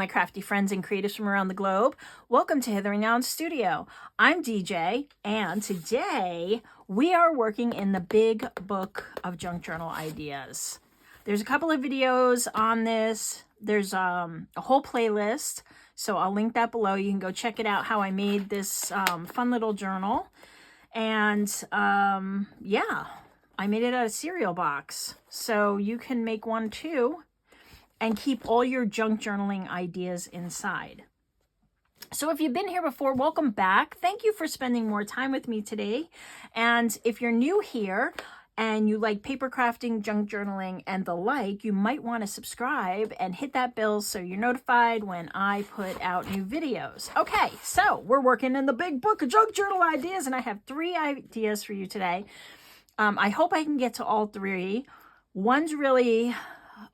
crafty friends and creatives from around the globe. Welcome to Hither and Yon Studio. I'm DJ, and today we are working in the big book of junk journal ideas. There's a couple of videos on this. There's a whole playlist, so I'll link that below. You can go check it out, how I made this fun little journal. And yeah, I made it out of cereal box, so you can make one too and keep all your junk journaling ideas inside. So if you've been here before, welcome back. Thank you for spending more time with me today. And if you're new here and you like paper crafting, junk journaling, and the like, you might want to subscribe and hit that bell so you're notified when I put out new videos. Okay, so we're working in the big book of junk journal ideas, and I have 3 ideas for you today. I hope I can get to all 3. One's really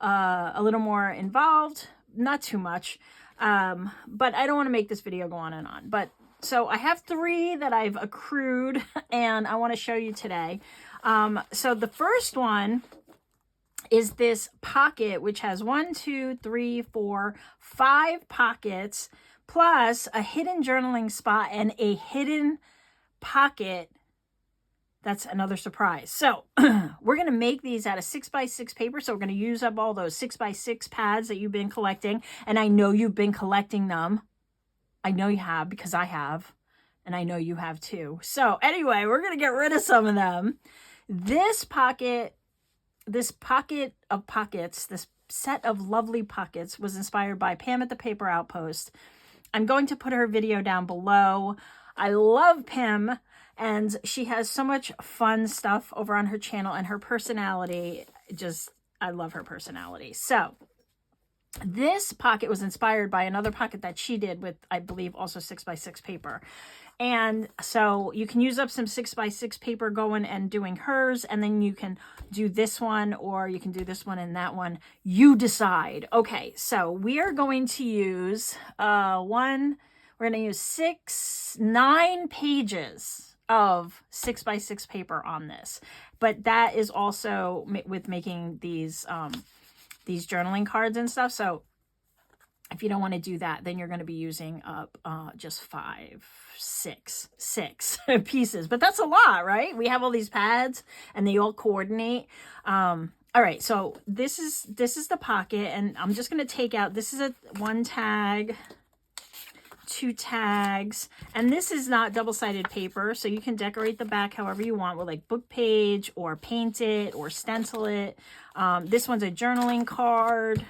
a little more involved, not too much, but I don't want to make this video go on and on. But so I have 3 that I've accrued and I want to show you today. So the first one is this pocket, which has 1, 2, 3, 4, 5 pockets, plus a hidden journaling spot and a hidden pocket. That's another surprise. So we're going to make these out of 6x6 paper. So we're going to use up all those 6x6 pads that you've been collecting. And I know you've been collecting them. I know you have, because I have. And I know you have too. So anyway, we're going to get rid of some of them. This pocket of pockets, this set of lovely pockets was inspired by Pam at the Paper Outpost. I'm going to put her video down below. I love Pam. And she has so much fun stuff over on her channel, and her personality, I love her personality. So this pocket was inspired by another pocket that she did with, I believe, also 6x6 paper. And so you can use up some 6x6 paper going and doing hers, and then you can do this one, or you can do this one and that one. You decide. Okay, so we are going to use we're going to use 9 pages of 6x6 paper on this, but that is also with making these journaling cards and stuff. So if you don't want to do that, then you're going to be using up just 6 pieces, but that's a lot, right? We have all these pads and they all coordinate. All right, so this is the pocket, and I'm just going to take out, this is 1 tag, 2 tags, and this is not double-sided paper, so you can decorate the back however you want with like book page or paint it or stencil it. This one's a journaling card.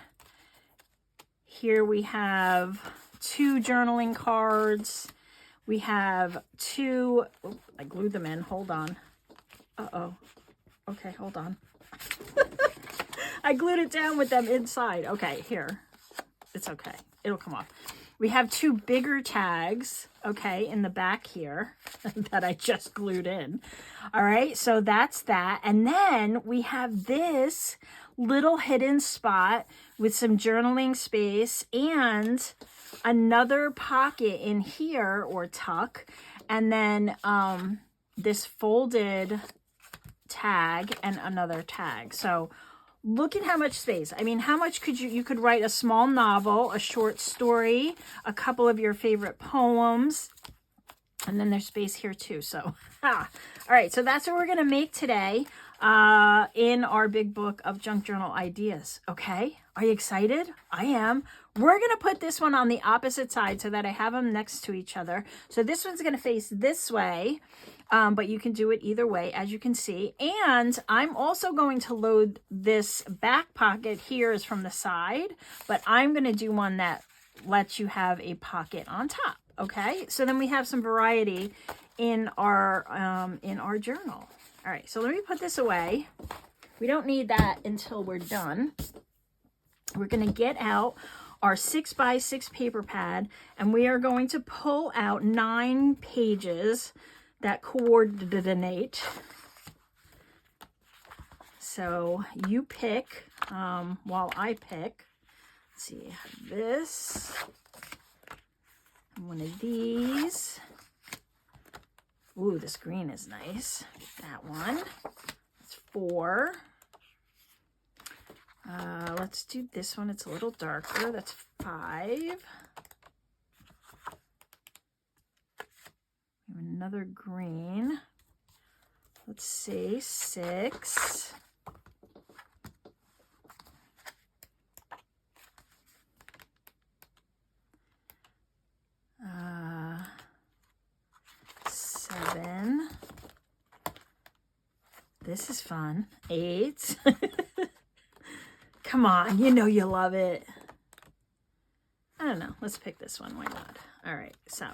Here we have 2 journaling cards. We have 2, I glued them in, hold on. Okay, hold on. I glued it down with them inside. Okay, here, it's okay, it'll come off. We have 2 bigger tags, okay, in the back here that I just glued in. All right, so that's that. And then we have this little hidden spot with some journaling space and another pocket in here, or tuck, and then this folded tag and another tag. So look at how much space. I mean, how much could you could write a small novel, a short story, a couple of your favorite poems, and then there's space here too. So, all right, so that's what we're going to make today in our big book of junk journal ideas. Okay, are you excited? I am. We're going to put this one on the opposite side so that I have them next to each other. So this one's going to face this way. But you can do it either way, as you can see. And I'm also going to load this back pocket here is from the side, but I'm going to do one that lets you have a pocket on top. Okay, so then we have some variety in our journal. All right, so let me put this away. We don't need that until we're done. We're going to get out our 6x6 paper pad, and we are going to pull out 9 pages that coordinate. So you pick while I pick. Let's see, I have this, one of these. Ooh, this green is nice. That one. That's 4. Let's do this one. It's a little darker. That's 5. Another green. Let's see, 6. 7. This is fun. 8. Come on, you know you love it. I don't know. Let's pick this one. Why not? All right, so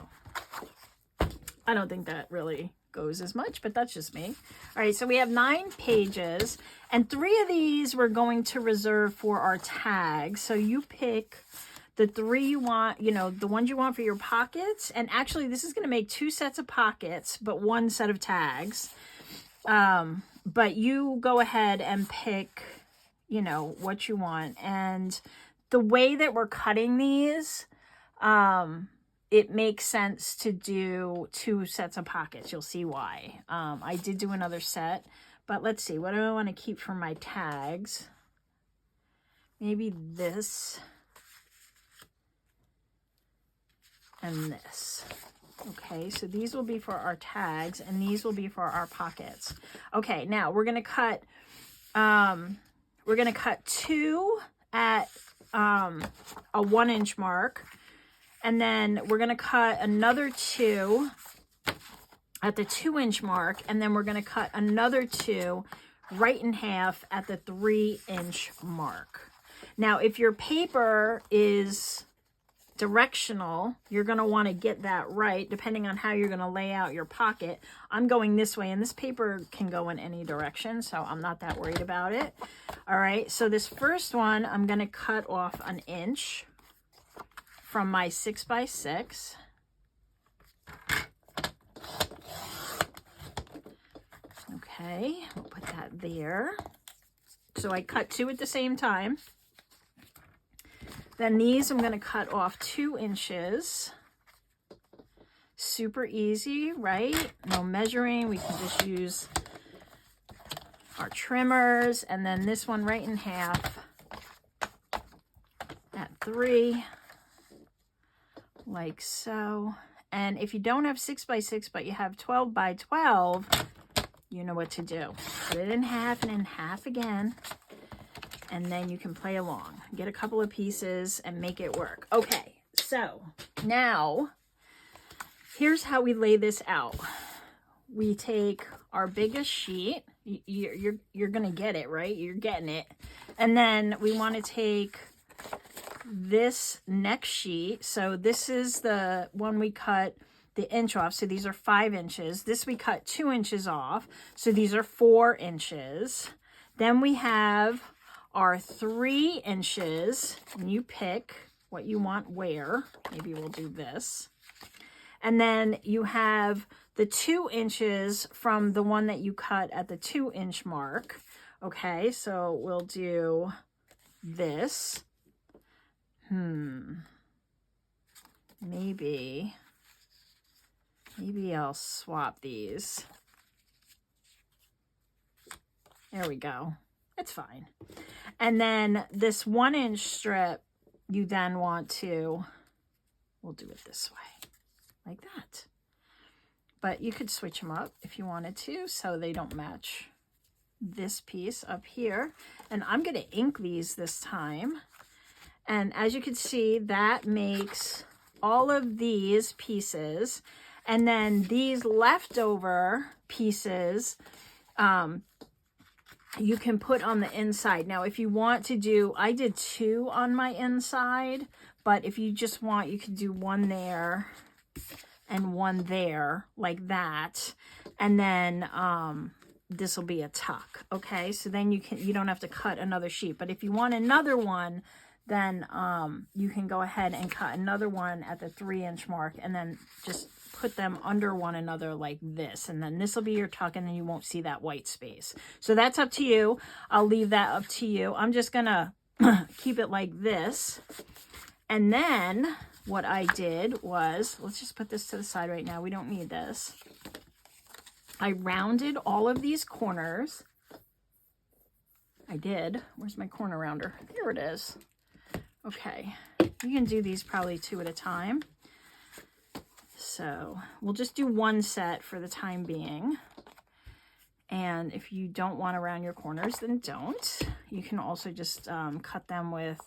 I don't think that really goes as much, but that's just me. All right, so we have 9 pages, and 3 of these we're going to reserve for our tags. So you pick the 3 you want, you know, the ones you want for your pockets. And actually, this is going to make 2 sets of pockets, but 1 set of tags. But you go ahead and pick, you know, what you want. And the way that we're cutting these, it makes sense to do 2 sets of pockets. You'll see why. I did do another set, but let's see. What do I want to keep for my tags? Maybe this and this. Okay, so these will be for our tags, and these will be for our pockets. Okay, now we're gonna cut 2 at a 1-inch mark, and then we're gonna cut another 2 at the 2-inch mark, and then we're gonna cut another 2 right in half at the 3-inch mark. Now, if your paper is directional, you're going to want to get that right depending on how you're going to lay out your pocket. I'm going this way, and this paper can go in any direction, so I'm not that worried about it. All right, so this first one, I'm going to cut off 1 inch from my 6x6. Okay, we'll put that there. So I cut 2 at the same time. Then these I'm going to cut off 2 inches. Super easy, right? No measuring. We can just use our trimmers. And then this one right in half at 3, like so. And if you don't have 6x6, but you have 12x12, you know what to do. Put it in half and in half again. And then you can play along. Get a couple of pieces and make it work. Okay, so now here's how we lay this out. We take our biggest sheet. You're gonna get it, right? You're getting it. And then we want to take this next sheet. So this is the one we cut the inch off. So these are 5 inches. This we cut 2 inches off. So these are 4 inches. Then we have are 3 inches, and you pick what you want where. Maybe we'll do this. And then you have the 2 inches from the one that you cut at the 2-inch mark. Okay, so we'll do this. Maybe I'll swap these. There we go. It's fine. And then this 1-inch strip, you then want to, we'll do it this way, like that. But you could switch them up if you wanted to, so they don't match this piece up here. And I'm going to ink these this time. And as you can see, that makes all of these pieces. And then these leftover pieces, you can put on the inside. Now, if you want to do, I did 2 on my inside, but if you just want, you could do 1 there and 1 there, like that. And then this will be a tuck. Okay, so then you don't have to cut another sheet. But if you want another one, then you can go ahead and cut another one at the 3-inch mark, and then just put them under one another like this. And then this will be your tuck, and then you won't see that white space. So that's up to you. I'll leave that up to you. I'm just gonna keep it like this. And then what I did was, let's just put this to the side right now. We don't need this. I rounded all of these corners. I did. Where's my corner rounder? Here it is. Okay. You can do these probably 2 at a time. So we'll just do 1 set for the time being. And if you don't want to round your corners, then don't. You can also just cut them with,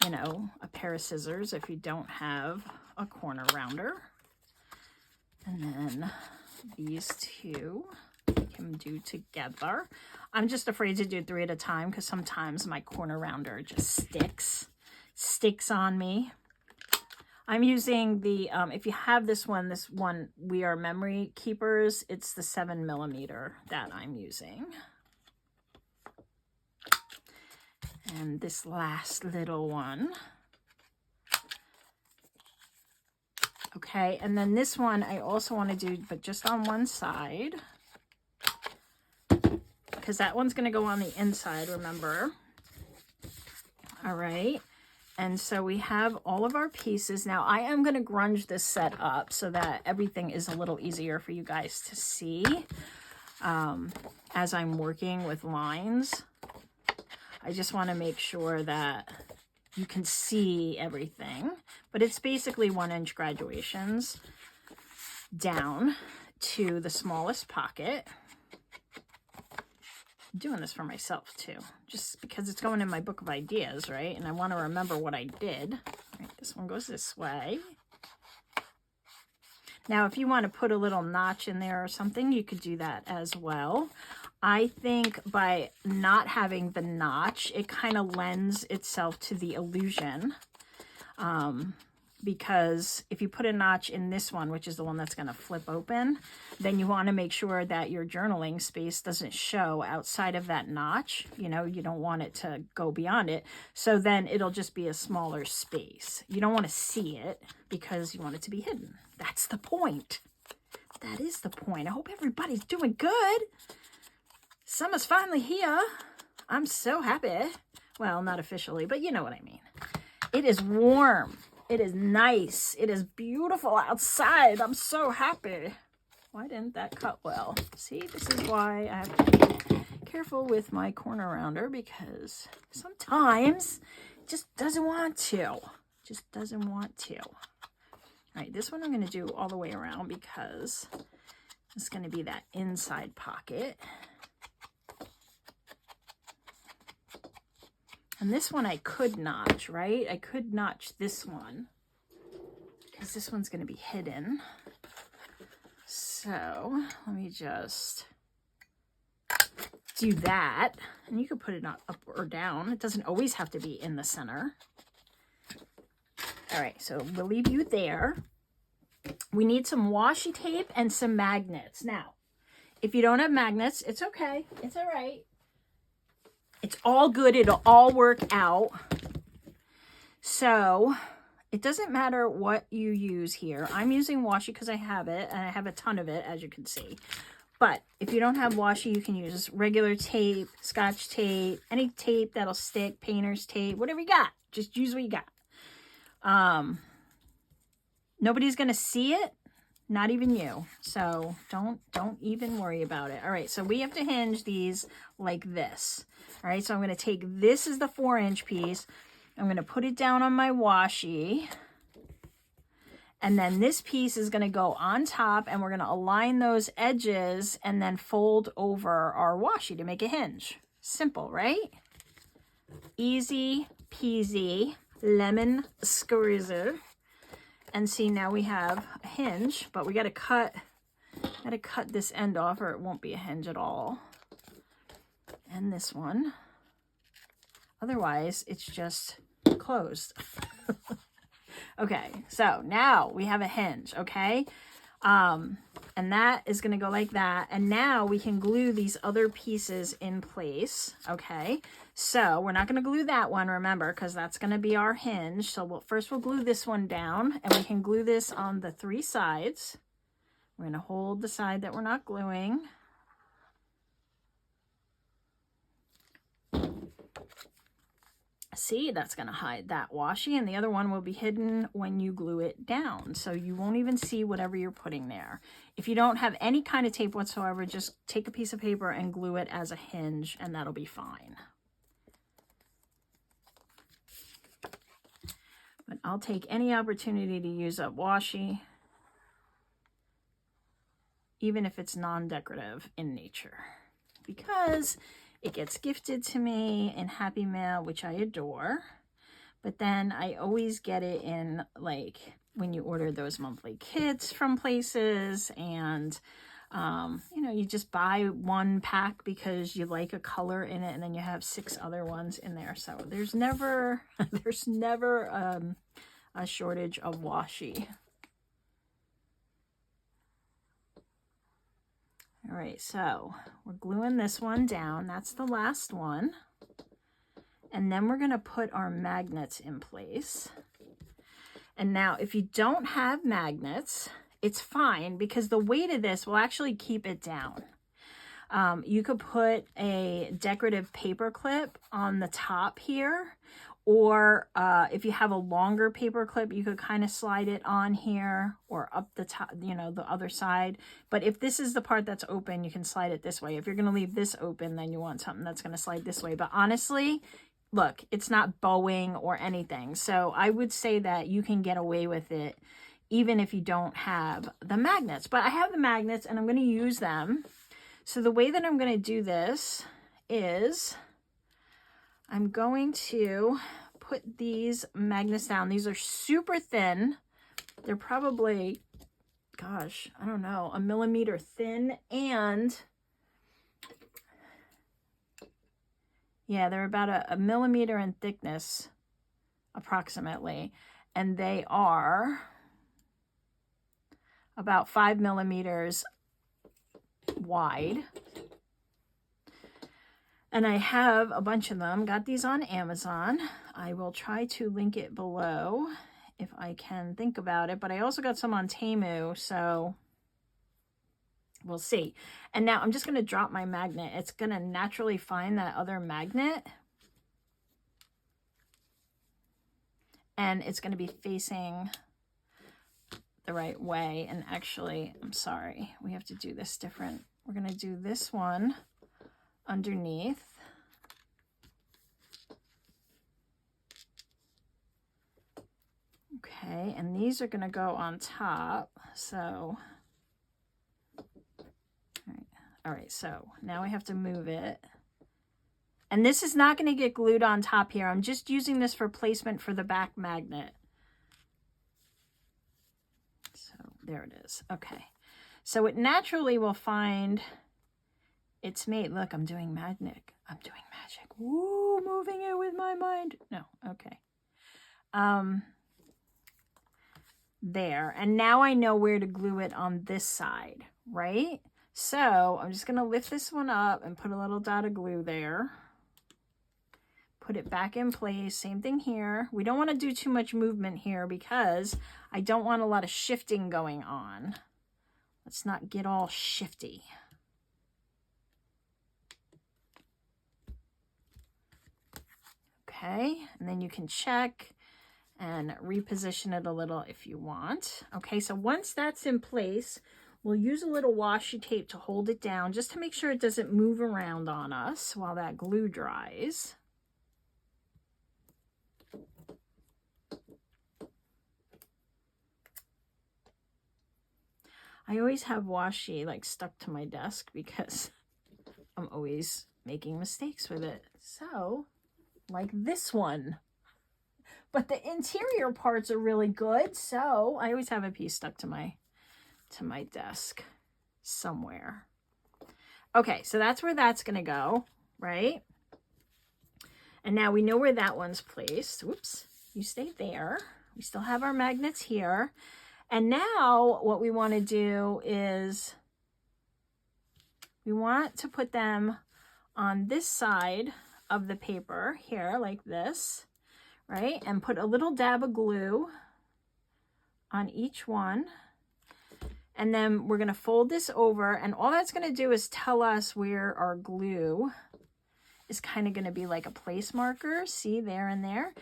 you know, a pair of scissors if you don't have a corner rounder. And then these 2 we can do together. I'm just afraid to do 3 at a time because sometimes my corner rounder just sticks on me. I'm using the, if you have this one, We Are Memory Keepers, it's the 7mm that I'm using. And this last little one. Okay, and then this one I also want to do, but just on one side. Because that one's going to go on the inside, remember? All right. And so we have all of our pieces. Now I am going to grunge this set up so that everything is a little easier for you guys to see as I'm working with lines. I just want to make sure that you can see everything. But it's basically 1-inch graduations down to the smallest pocket. I'm doing this for myself too, just because it's going in my book of ideas, right? And I want to remember what I did. All right, this one goes this way. Now, if you want to put a little notch in there or something, you could do that as well. I think by not having the notch, it kind of lends itself to the illusion. Because if you put a notch in this one, which is the one that's going to flip open, then you want to make sure that your journaling space doesn't show outside of that notch. You know, you don't want it to go beyond it. So then it'll just be a smaller space. You don't want to see it because you want it to be hidden. That's the point. That is the point. I hope everybody's doing good. Summer's finally here. I'm so happy. Well, not officially, but you know what I mean. It is warm. It is nice. It is beautiful outside. I'm so happy. Why didn't that cut well? See, this is why I have to be careful with my corner rounder, because sometimes it just doesn't want to. Just doesn't want to. All right, this one I'm going to do all the way around because it's going to be that inside pocket. And this one I could notch, right? I could notch this one because this one's going to be hidden. So let me just do that. And you can put it up or down. It doesn't always have to be in the center. All right, so we'll leave you there. We need some washi tape and some magnets. Now, if you don't have magnets, it's okay. It's all right. It's all good. It'll all work out. So it doesn't matter what you use here. I'm using washi because I have it, and I have a ton of it, as you can see. But if you don't have washi, you can use regular tape, Scotch tape, any tape that'll stick, painter's tape, whatever you got. Just use what you got. Nobody's going to see it. Not even you. So don't even worry about it. All right, so we have to hinge these like this. All right, so I'm going to take this as the 4-inch piece. I'm going to put it down on my washi. And then this piece is going to go on top, and we're going to align those edges and then fold over our washi to make a hinge. Simple, right? Easy peasy, lemon squeezer. And see, now we have a hinge, but we got to cut this end off or it won't be a hinge at all. And this one. Otherwise, it's just closed. Okay, so now we have a hinge, okay? And that is going to go like that. And now we can glue these other pieces in place, okay? So we're not going to glue that one, remember, because that's going to be our hinge. So first we'll glue this one down, and we can glue this on the 3 sides. We're going to hold the side that we're not gluing. See, that's going to hide that washi, and the other one will be hidden when you glue it down. So you won't even see whatever you're putting there. If you don't have any kind of tape whatsoever, just take a piece of paper and glue it as a hinge, and that'll be fine. But I'll take any opportunity to use up washi, even if it's non-decorative in nature, because it gets gifted to me in Happy Mail, which I adore. But then I always get it in, like, when you order those monthly kits from places, and you know, you just buy one pack because you like a color in it, and then you have 6 other ones in there. So there's never there's never a shortage of washi. All right, so we're gluing this one down. That's the last one. And then we're going to put our magnets in place. And now if you don't have magnets, it's fine, because the weight of this will actually keep it down. You could put a decorative paper clip on the top here, or if you have a longer paper clip, you could kind of slide it on here or up the top, you know, the other side. But if this is the part that's open, you can slide it this way. If you're going to leave this open, then you want something that's going to slide this way. But honestly, look, it's not bowing or anything. So I would say that you can get away with it even if you don't have the magnets. But I have the magnets and I'm going to use them. So the way that I'm going to do this is I'm going to put these magnets down. These are super thin. They're probably, gosh, I don't know, 1 millimeter thin, and yeah, they're about a millimeter in thickness, approximately. And they are about 5 millimeters wide. And I have a bunch of them. Got these on Amazon. I will try to link it below if I can think about it. But I also got some on Temu, so we'll see. And now I'm just going to drop my magnet. It's going to naturally find that other magnet. And it's going to be facing the right way. And actually, I'm sorry, we have to do this different. We're going to do this one underneath. Okay, and these are going to go on top. So, all right, so now I have to move it. And this is not going to get glued on top here. I'm just using this for placement for the back magnet. So there it is. Okay, so it naturally will find its mate. Look, I'm doing magic. I'm doing magic. Woo, moving it with my mind. No, okay. There. And now I know where to glue it on this side, right? So I'm just going to lift this one up and put a little dot of glue there. Put it back in place. Same thing here. We don't want to do too much movement here because I don't want a lot of shifting going on. Let's not get all shifty. Okay, and then you can check and reposition it a little if you want. Okay, so once that's in place, we'll use a little washi tape to hold it down just to make sure it doesn't move around on us while that glue dries. I always have washi like stuck to my desk because I'm always making mistakes with it. So, like this one. But the interior parts are really good, so I always have a piece stuck to my desk somewhere. Okay, so that's where that's going to go, right? And now we know where that one's placed. Whoops, you stay there. We still have our magnets here. And now what we want to do is we want to put them on this side of the paper here, like this, right? And put a little dab of glue on each one. And then we're going to fold this over, and all that's going to do is tell us where our glue is kind of going to be like a place marker. See, there and there.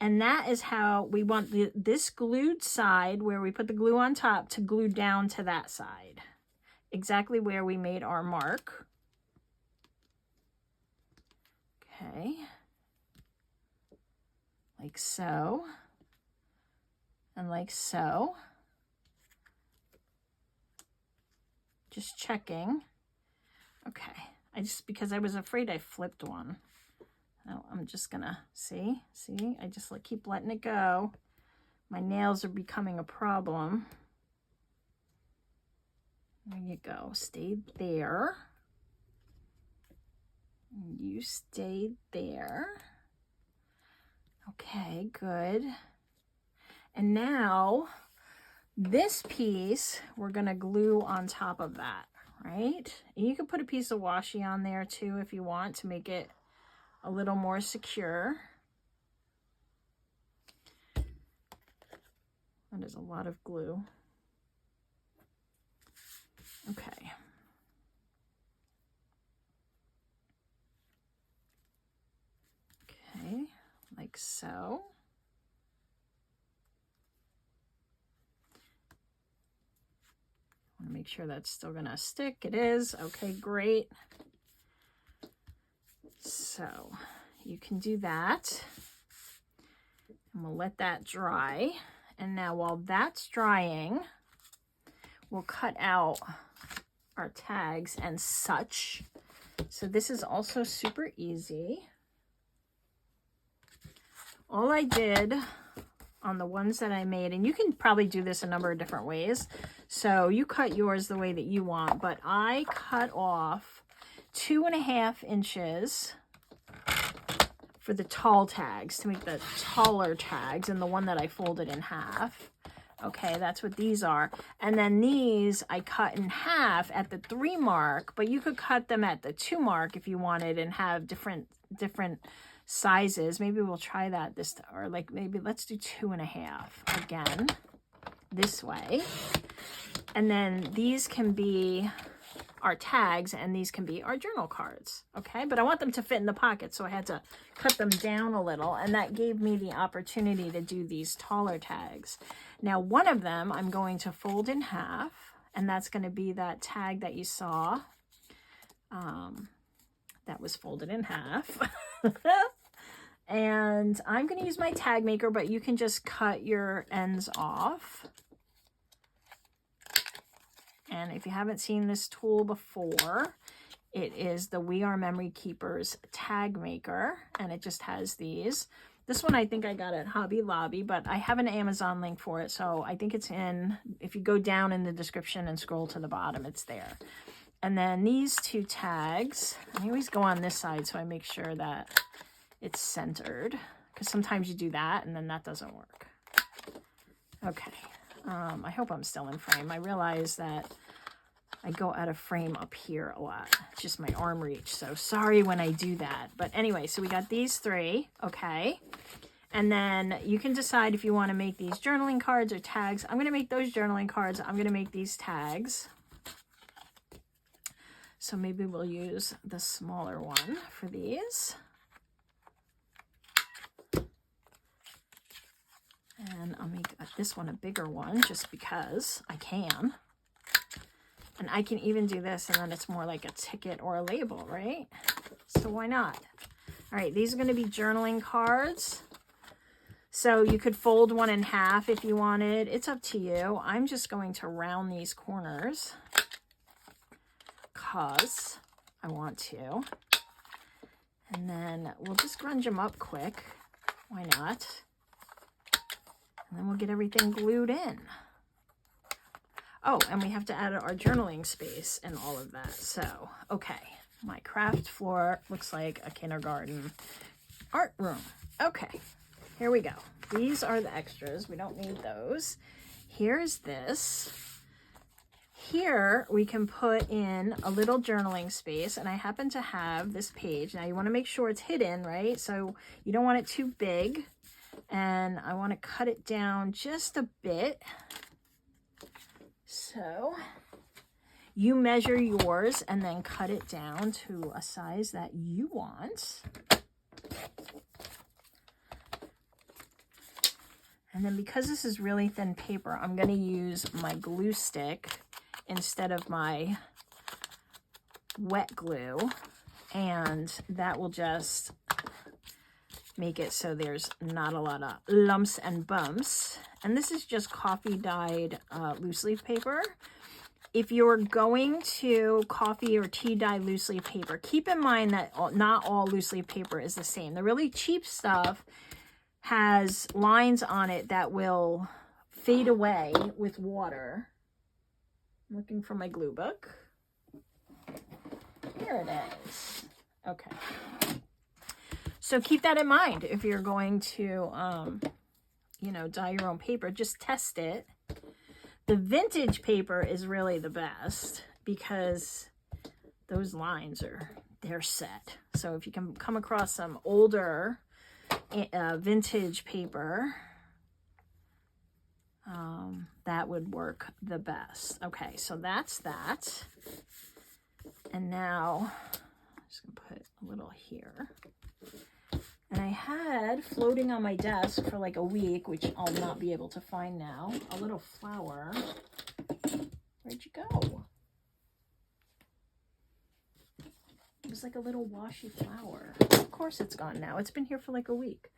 And that is how we want this glued side where we put the glue on top to glue down to that side. Exactly where we made our mark. Okay. Like so. and like so. Just checking. Okay, because I was afraid I flipped one. Now I'm just gonna see, I just keep letting it go. My nails are becoming a problem. There you go, stayed there. You stayed there. Okay, good. And now this piece we're gonna glue on top of that, right? And you can put a piece of washi on there too if you want to make it a little more secure. That is a lot of glue. Okay. Okay, like so. I want to make sure that's still gonna stick. It is. Okay, great. So you can do that. And we'll let that dry. And now while that's drying, we'll cut out our tags and such. So this is also super easy. All I did on the ones that I made, and you can probably do this a number of different ways. So you cut yours the way that you want, but I cut off 2.5 inches for the tall tags to make the taller tags, and the one that I folded in half. Okay, that's what these are. And then these I cut in half at the 3 mark, but you could cut them at the 2 mark if you wanted and have different sizes. Maybe we'll try that this, or like maybe let's do 2.5 again this way. And then these can be our tags and these can be our journal cards. Okay, but I want them to fit in the pocket, so I had to cut them down a little, and that gave me the opportunity to do these taller tags. Now one of them I'm going to fold in half, and that's going to be that tag that you saw that was folded in half. And I'm going to use my tag maker, but you can just cut your ends off. And if you haven't seen this tool before, it is the We Are Memory Keepers tag maker, and it just has these. This one I think I got at Hobby Lobby, but I have an Amazon link for it, so I think it's in, if you go down in the description and scroll to the bottom, it's there. And then these 2 tags, I always go on this side so I make sure that it's centered, because sometimes you do that and then that doesn't work. Okay. I hope I'm still in frame. I realize that I go out of frame up here a lot. It's just my arm reach. So sorry when I do that. But anyway, so we got these 3. Okay. And then you can decide if you want to make these journaling cards or tags. I'm going to make those journaling cards. I'm going to make these tags. So maybe we'll use the smaller one for these. And I'll make this one a bigger one just because I can. And I can even do this and then it's more like a ticket or a label, right? So why not? All right, these are going to be journaling cards. So you could fold one in half if you wanted. It's up to you. I'm just going to round these corners because I want to. And then we'll just grunge them up quick. Why not? And then we'll get everything glued in. Oh, and we have to add our journaling space and all of that. So, okay. My craft floor looks like a kindergarten art room. Okay, here we go. These are the extras. We don't need those. Here's this. Here we can put in a little journaling space, and I happen to have this page. Now you want to make sure it's hidden, right? So you don't want it too big. And I want to cut it down just a bit. So you measure yours and then cut it down to a size that you want. And then because this is really thin paper, I'm going to use my glue stick instead of my wet glue. And that will just make it so there's not a lot of lumps and bumps. and this is just coffee dyed loose leaf paper. If you're going to coffee or tea dye loose leaf paper, keep in mind that not all loose leaf paper is the same. The really cheap stuff has lines on it that will fade away with water. I'm looking for my glue book. Here it is. Okay. So keep that in mind if you're going to, you know, dye your own paper. Just test it. The vintage paper is really the best because those lines they're set. So if you can come across some older vintage paper, that would work the best. Okay, so that's that. And now I'm just gonna put a little here. And I had floating on my desk for like a week, which I'll not be able to find now, a little flower. Where'd you go? It was like a little washy flower. Of course it's gone now. It's been here for like a week.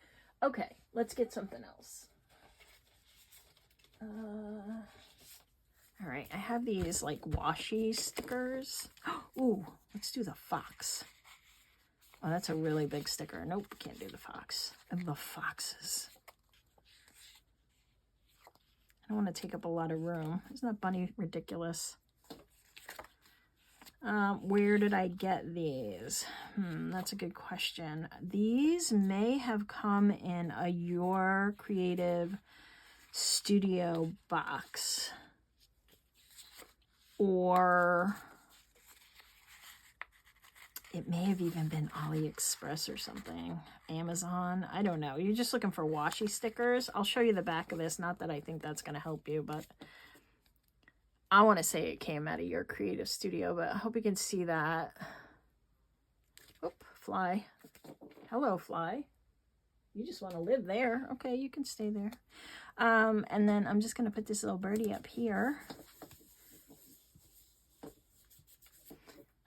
Okay, let's get something else. All right, I have these like washi stickers. Ooh, let's do the fox. Oh, that's a really big sticker. Nope, can't do the fox. I love foxes. I don't want to take up a lot of room. Isn't that bunny ridiculous? Where did I get these? That's a good question. These may have come in a Your Creative Studio box. Or it may have even been AliExpress or something. Amazon. I don't know. You're just looking for washi stickers. I'll show you the back of this. Not that I think that's going to help you, but I want to say it came out of Your Creative Studio, but I hope you can see that. Oop, fly. Hello, fly. You just want to live there. Okay, you can stay there. And then I'm just going to put this little birdie up here.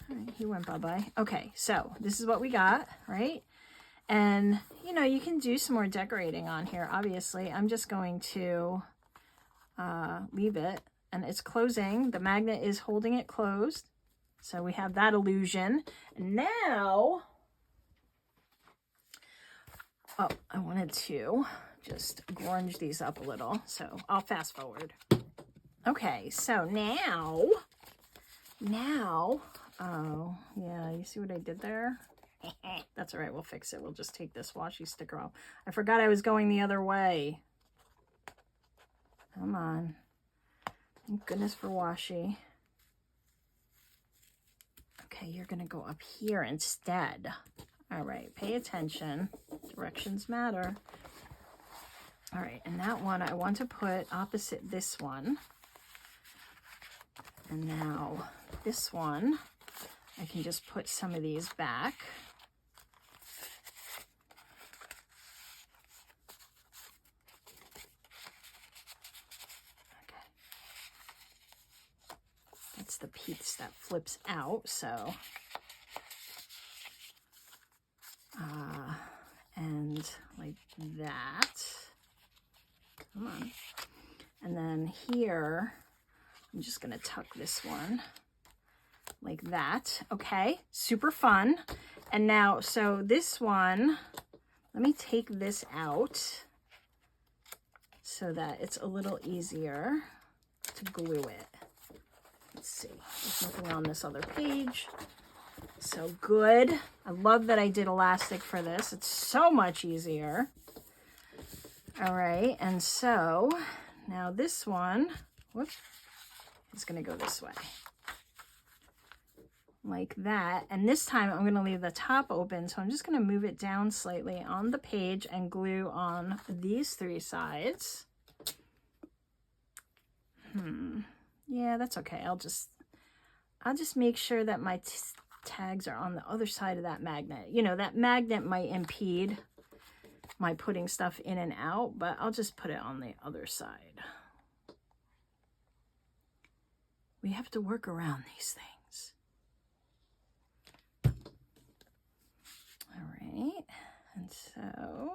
All right, he went bye-bye. Okay, so this is what we got, right? And, you know, you can do some more decorating on here, obviously. I'm just going to leave it. And it's closing. The magnet is holding it closed. So we have that illusion. And now, oh, I wanted to just grunge these up a little. So I'll fast forward. Okay, so now, oh, yeah, you see what I did there? That's all right, we'll fix it. We'll just take this washi sticker off. I forgot I was going the other way. Come on. Thank goodness for washi. Okay, you're gonna go up here instead. All right, pay attention. Directions matter. All right, and that one I want to put opposite this one. And now this one, I can just put some of these back. That's the piece that flips out, so and like that. Come on. And then here, I'm just gonna tuck this one like that. Okay, super fun. And now, so this one, let me take this out so that it's a little easier to glue it. Let's see, there's nothing on this other page. So good. I love that I did elastic for this. It's so much easier. All right, and so now this one, whoops, it's gonna go this way. Like that. And this time I'm gonna leave the top open, so I'm just gonna move it down slightly on the page and glue on these three sides. Yeah, that's okay. I'll just make sure that my tags are on the other side of that magnet. You know, that magnet might impede my putting stuff in and out, but I'll just put it on the other side. We have to work around these things. All right, and so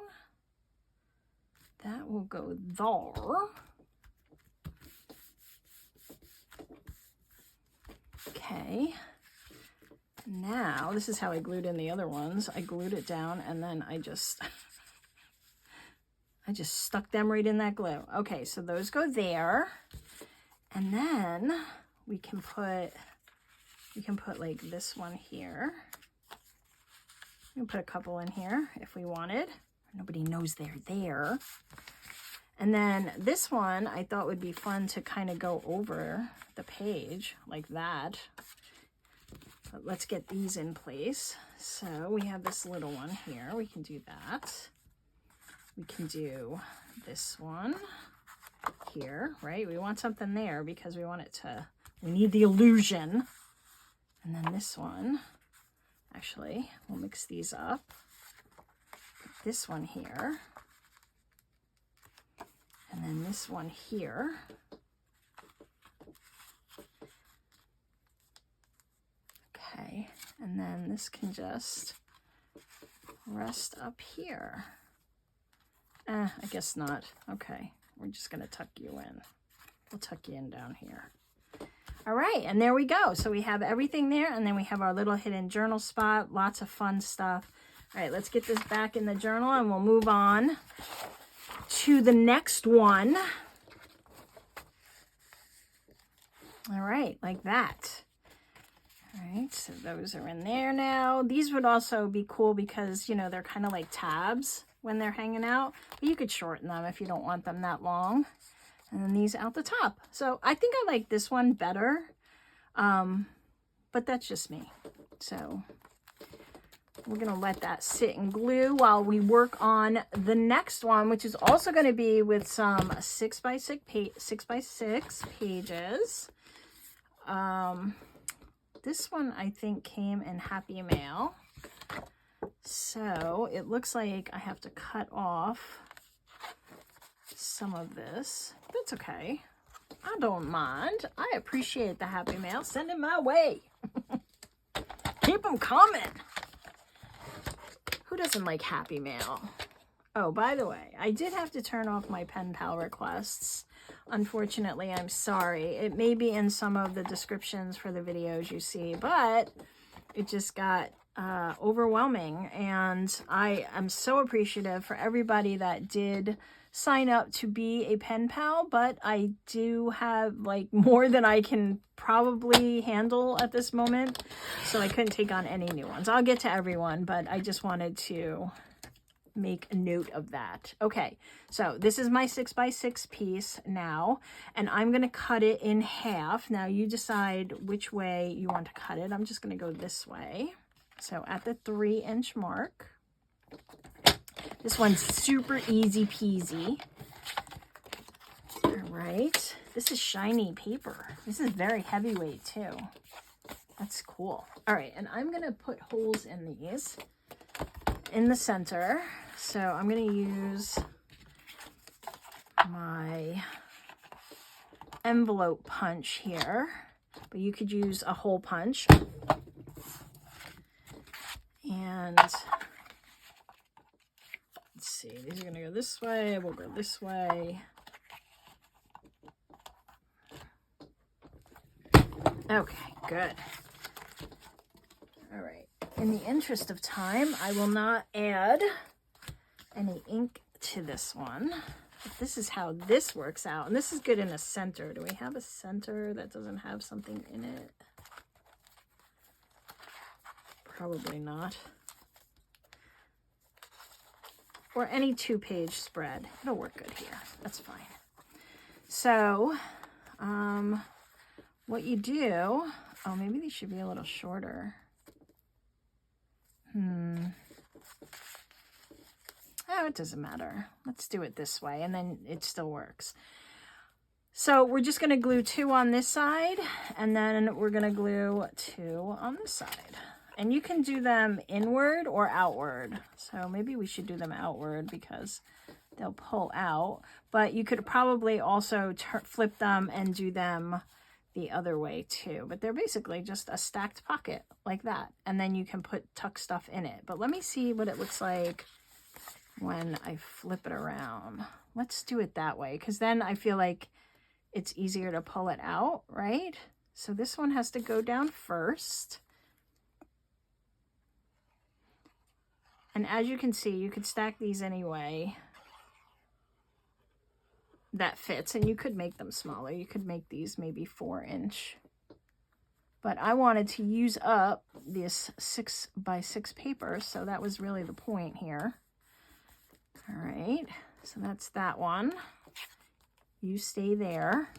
that will go there. Okay. Now, this is how I glued in the other ones. I glued it down and then I just stuck them right in that glue. Okay, so those go there. And then we can put like this one here. We can put a couple in here if we wanted. Nobody knows they're there. And then this one I thought would be fun to kind of go over the page like that. But let's get these in place. So we have this little one here. We can do that. We can do this one here, right? We want something there because we want it to, we need the illusion. And then this one, actually, we'll mix these up. Put this one here. And then this one here. Okay, and then this can just rest up here. I guess not. Okay, we're just gonna tuck you in. We'll tuck you in down here. All right, and there we go. So we have everything there, and then we have our little hidden journal spot. Lots of fun stuff. All right, let's get this back in the journal, and we'll move on to the next one. All right, like that. All right, so those are in there now. These would also be cool because, you know, they're kind of like tabs when they're hanging out. But you could shorten them if you don't want them that long. And then these out the top. So I think I like this one better, but that's just me. So we're going to let that sit and glue while we work on the next one, which is also going to be with some 6x6 pages. This one I think came in Happy Mail. So it looks like I have to cut off some of this. That's okay. I don't mind. I appreciate the Happy Mail. Send it my way. Keep them coming. Who doesn't like Happy Mail? Oh, by the way, I did have to turn off my pen pal requests. Unfortunately, I'm sorry. It may be in some of the descriptions for the videos you see, but it just got overwhelming. And I am so appreciative for everybody that did sign up to be a pen pal, but I do have like more than I can probably handle at this moment. So I couldn't take on any new ones. I'll get to everyone, but I just wanted to make a note of that. Okay, so this is my 6x6 piece now, and I'm going to cut it in half. Now you decide which way you want to cut it. I'm just going to go this way. So at the 3-inch mark. This one's super easy peasy. All right, this is shiny paper. This is very heavyweight too. That's cool. All right, and I'm going to put holes in these in the center. So I'm going to use my envelope punch here, but you could use a hole punch. And let's see, these are going to go this way. We'll go this way. Okay, good. All right. In the interest of time, I will not add any ink to this one. But this is how this works out. And this is good in the center. Do we have a center that doesn't have something in it? Probably not. Or any 2-page spread. It'll work good here. That's fine. So, what you do... Oh, maybe these should be a little shorter. Oh, it doesn't matter. Let's do it this way, and then it still works. So we're just going to glue 2 on this side, and then we're going to glue 2 on this side. And you can do them inward or outward. So maybe we should do them outward because they'll pull out. But you could probably also flip them and do them the other way too. But they're basically just a stacked pocket like that. And then you can tuck stuff in it. But let me see what it looks like when I flip it around. let's do it that way, because then I feel like it's easier to pull it out, right? So this one has to go down first. And as you can see, you could stack these any way that fits, and you could make them smaller. You could make these maybe 4-inch. But I wanted to use up this 6x6 paper, so that was really the point here. All right, so that's that one. You stay there.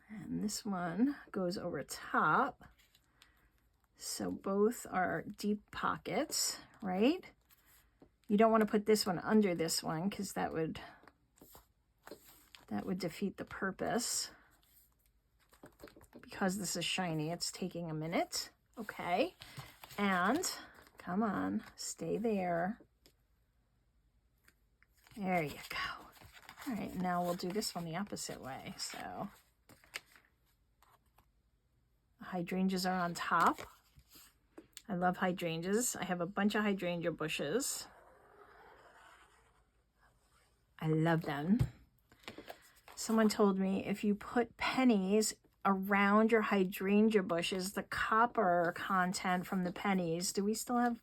And this one goes over top. So both are deep pockets, right? You don't want to put this one under this one because that would defeat the purpose. Because this is shiny, it's taking a minute. Okay. And come on, stay there. There you go. All right, now we'll do this one the opposite way. So hydrangeas are on top. I love hydrangeas. I have a bunch of hydrangea bushes. I love them. Someone told me if you put pennies around your hydrangea bushes, the copper content from the pennies, do we still have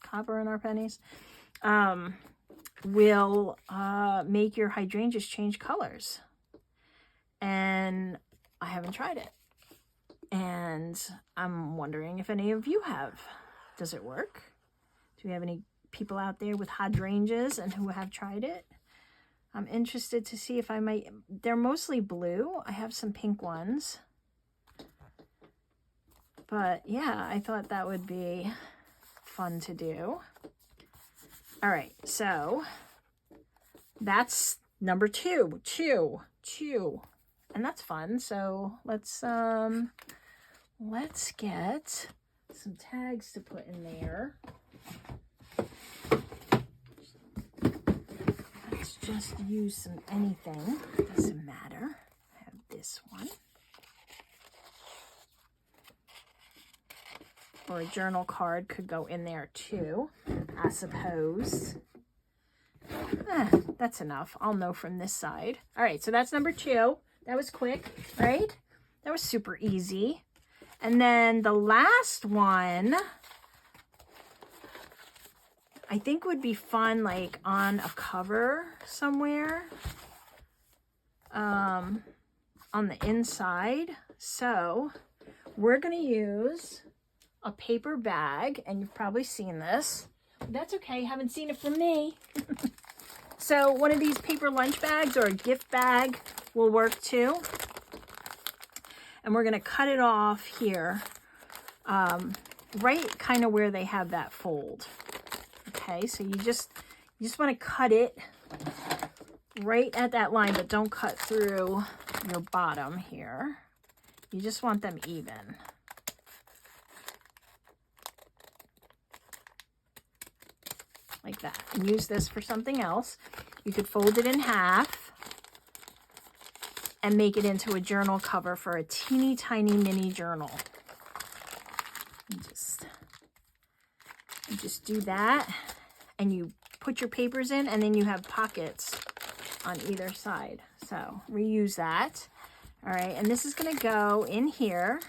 copper in our pennies? Will make your hydrangeas change colors. And I haven't tried it. And I'm wondering if any of you have. Does it work? Do we have any people out there with hydrangeas and who have tried it? I'm interested to see if I might. They're mostly blue. I have some pink ones. But yeah, I thought that would be fun to do. All right, so that's number two. And that's fun. So let's get some tags to put in there. Let's just use some anything. Doesn't matter. I have this one. Or a journal card could go in there too, I suppose. That's enough. I'll know from this side. All right, so that's number 2. That was quick, right? That was super easy. And then the last one, I think would be fun, like on a cover somewhere, on the inside. So we're going to use a paper bag, and you've probably seen this. That's okay, you haven't seen it from me. So one of these paper lunch bags or a gift bag will work too. And we're going to cut it off here, right kind of where they have that fold. Okay, so you just want to cut it right at that line, but don't cut through your bottom here. You just want them even. Like that. And use this for something else. You could fold it in half and make it into a journal cover for a teeny tiny mini journal. You just do that, and you put your papers in, and then you have pockets on either side. So reuse that. All right, and this is going to go in here.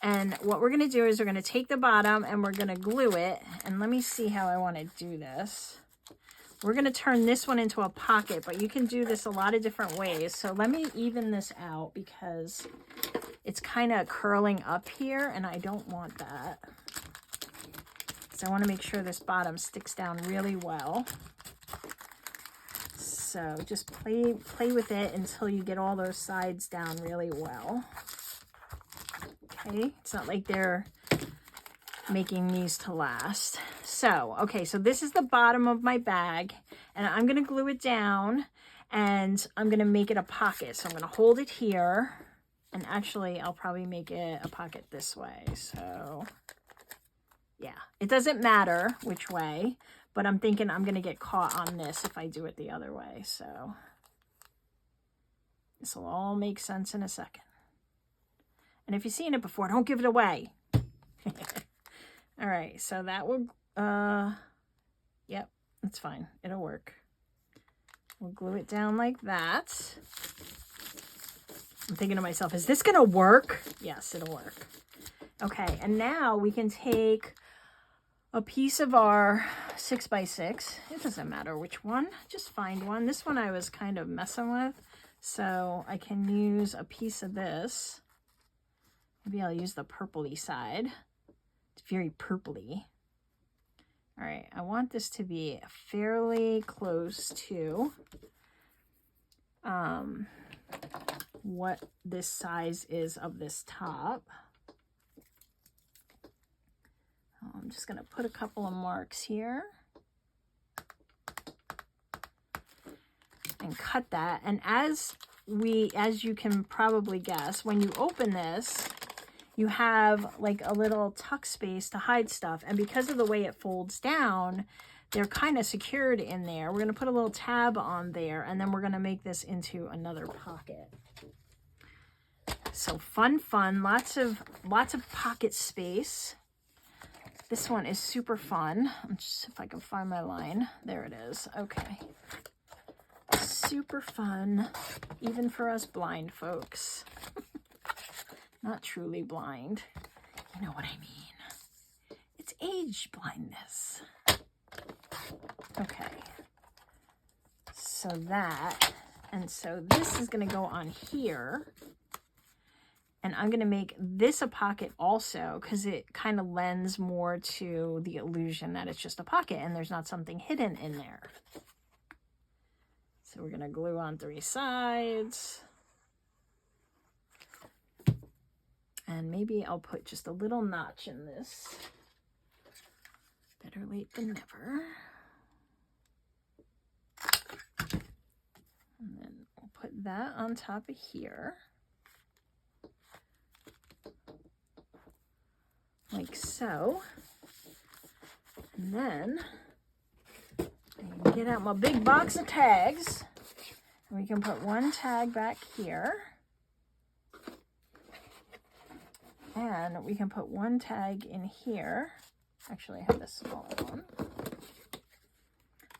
And what we're going to do is we're going to take the bottom and we're going to glue it. And let me see how I want to do this. We're going to turn this one into a pocket, but you can do this a lot of different ways. So let me even this out because it's kind of curling up here and I don't want that. So I want to make sure this bottom sticks down really well. So just play with it until you get all those sides down really well. Okay, it's not like they're making these to last. So, okay, so this is the bottom of my bag, and I'm going to glue it down, and I'm going to make it a pocket. So I'm going to hold it here, and actually I'll probably make it a pocket this way. So, yeah, it doesn't matter which way, but I'm thinking I'm going to get caught on this if I do it the other way. So this will all make sense in a second. And if you've seen it before, don't give it away. All right, so that will, yep, that's fine. It'll work. We'll glue it down like that. I'm thinking to myself, is this gonna work? Yes, it'll work. Okay, and now we can take a piece of our 6x6. It doesn't matter which one, just find one. This one I was kind of messing with, so I can use a piece of this. Maybe I'll use the purpley side. It's very purpley. All right, I want this to be fairly close to what this size is of this top. I'm just going to put a couple of marks here and cut that. And as you can probably guess, when you open this, you have like a little tuck space to hide stuff. And because of the way it folds down, they're kind of secured in there. We're going to put a little tab on there, and then we're going to make this into another pocket. So fun, lots of pocket space. This one is super fun. I'm just, if I can find my line. There it is. Okay. Super fun, even for us blind folks. Not truly blind. You know what I mean. It's age blindness. Okay. So that, and so this is going to go on here. And I'm going to make this a pocket also, because it kind of lends more to the illusion that it's just a pocket and there's not something hidden in there. So we're going to glue on 3 sides. And maybe I'll put just a little notch in this. Better late than never. And then we'll put that on top of here. Like so. And then I can get out my big box of tags. And we can put one tag back here. And we can put one tag in here. Actually, I have this smaller one.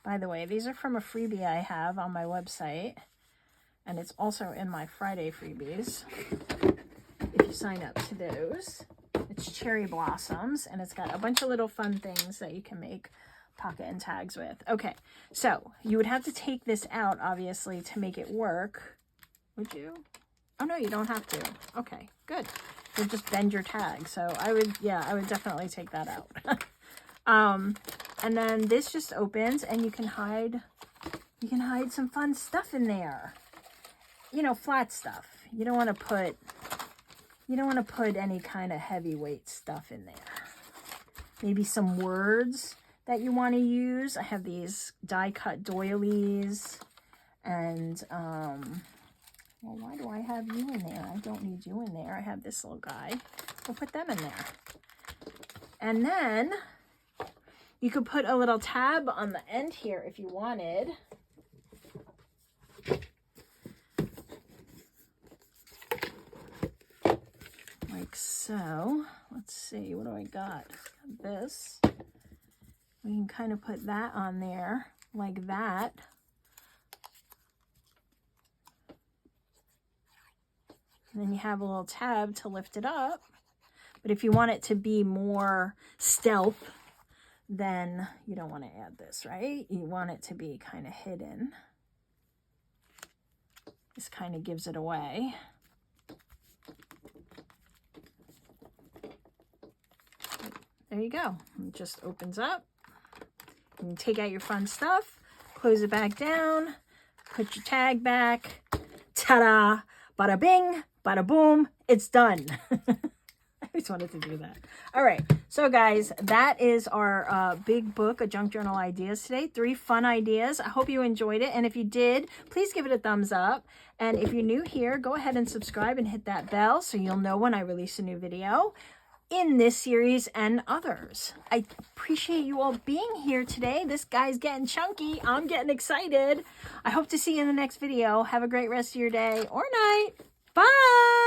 By the way, these are from a freebie I have on my website. And it's also in my Friday freebies. If you sign up to those. It's cherry blossoms, and it's got a bunch of little fun things that you can make pocket and tags with. Okay, so you would have to take this out, obviously, to make it work. Would you? Oh, no, you don't have to. Okay, good. You'll just bend your tag. So I would definitely take that out. And then this just opens, and you can hide some fun stuff in there. You know, flat stuff. You don't want to put any kind of heavyweight stuff in there. Maybe some words that you want to use. I have these die cut doilies, and well, why do I have you in there? I don't need you in there. I have this little guy. We'll put them in there. And then you could put a little tab on the end here if you wanted. Like so. Let's see, what do I got? This. We can kind of put that on there like that. And then you have a little tab to lift it up. But if you want it to be more stealth, then you don't want to add this, right? You want it to be kind of hidden. This kind of gives it away. There you go. It just opens up. You can take out your fun stuff, close it back down, put your tag back. Ta-da! Bada bing, bada boom, it's done. I always wanted to do that. All right, so guys, that is our big book of junk journal ideas today. 3 fun ideas. I hope you enjoyed it. And if you did, please give it a thumbs up. And if you're new here, go ahead and subscribe and hit that bell so you'll know when I release a new video in this series and others. I appreciate you all being here today. This guy's getting chunky. I'm getting excited. I hope to see you in the next video. Have a great rest of your day or night. Bye.